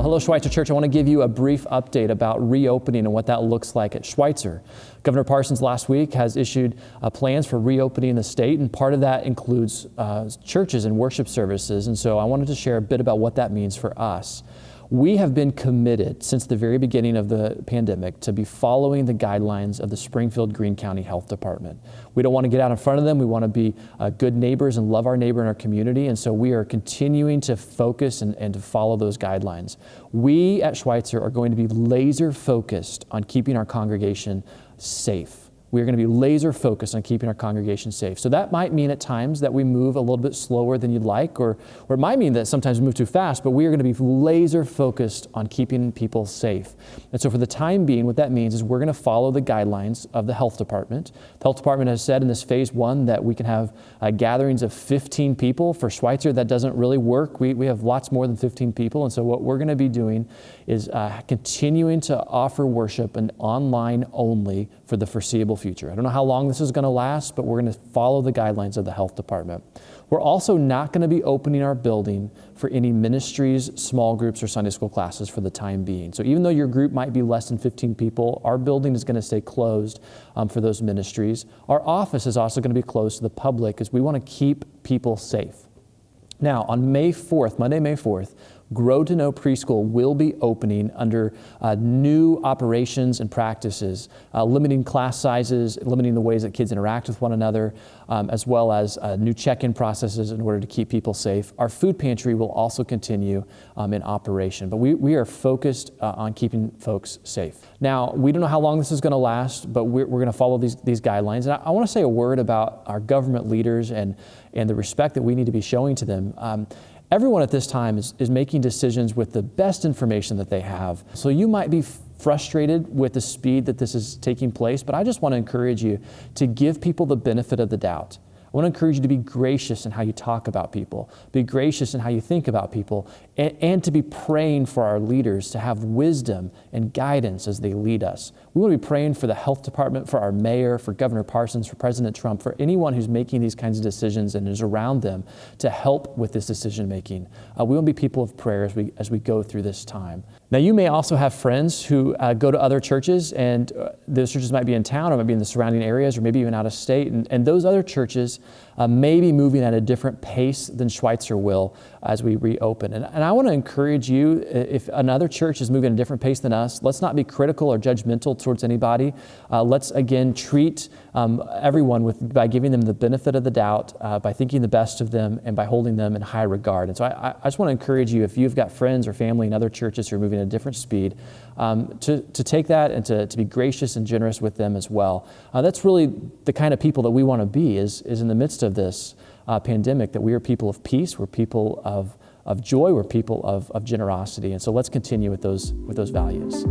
Well, hello, Schweitzer Church. I want to give you a brief update about reopening and what that looks like at Schweitzer. Governor Parsons last week has issued plans for reopening the state, and part of that includes churches and worship services. And so I wanted to share a bit about what that means for us. We have been committed since the very beginning of the pandemic to be following the guidelines of the Springfield-Greene County Health Department. We don't want to get out in front of them. We want to be good neighbors and love our neighbor in our community. And so we are continuing to focus and to follow those guidelines. We at Schweitzer are going to be laser focused on keeping our congregation safe. We're going to be laser focused on keeping our congregation safe. So that might mean at times that we move a little bit slower than you'd like, or it might mean that sometimes we move too fast, but we are going to be laser focused on keeping people safe. And so for the time being, what that means is we're going to follow the guidelines of the health department. The health department has said in this phase 1 that we can have gatherings of 15 people. For Schweitzer, that doesn't really work. We have lots more than 15 people. And so what we're going to be doing is continuing to offer worship and online only for the foreseeable future. I don't know how long this is going to last, but we're going to follow the guidelines of the health department. We're also not going to be opening our building for any ministries, small groups, or Sunday school classes for the time being. So even though your group might be less than 15 people, our building is going to stay closed for those ministries. Our office is also going to be closed to the public because we want to keep people safe. Now, on May 4th, Monday, May 4th, Grow to Know Preschool will be opening under new operations and practices, limiting class sizes, limiting the ways that kids interact with one another, as well as new check-in processes in order to keep people safe. Our food pantry will also continue in operation, but we are focused on keeping folks safe. Now, we don't know how long this is going to last, but we're going to follow these guidelines. And I want to say a word about our government leaders and the respect that we need to be showing to them. Everyone at this time is making decisions with the best information that they have. So you might be frustrated with the speed that this is taking place, but I just want to encourage you to give people the benefit of the doubt. I want to encourage you to be gracious in how you talk about people, be gracious in how you think about people, and to be praying for our leaders to have wisdom and guidance as they lead us. We want to be praying for the health department, for our mayor, for Governor Parsons, for President Trump, for anyone who's making these kinds of decisions and is around them to help with this decision making. We want to be people of prayer as we go through this time. Now, you may also have friends who go to other churches, and those churches might be in town or might be in the surrounding areas or maybe even out of state. And those other churches may be moving at a different pace than Schweitzer will as we reopen. And I want to encourage you, if another church is moving at a different pace than us, let's not be critical or judgmental towards anybody. Let's, again, treat everyone by giving them the benefit of the doubt, by thinking the best of them, and by holding them in high regard. And so I just want to encourage you, if you've got friends or family in other churches who are moving at a different speed, to take that and to be gracious and generous with them as well. That's really the kind of people that we want to be, is in the midst of this pandemic, that we are people of peace, we're people of joy, we're people of generosity. And so let's continue with those values.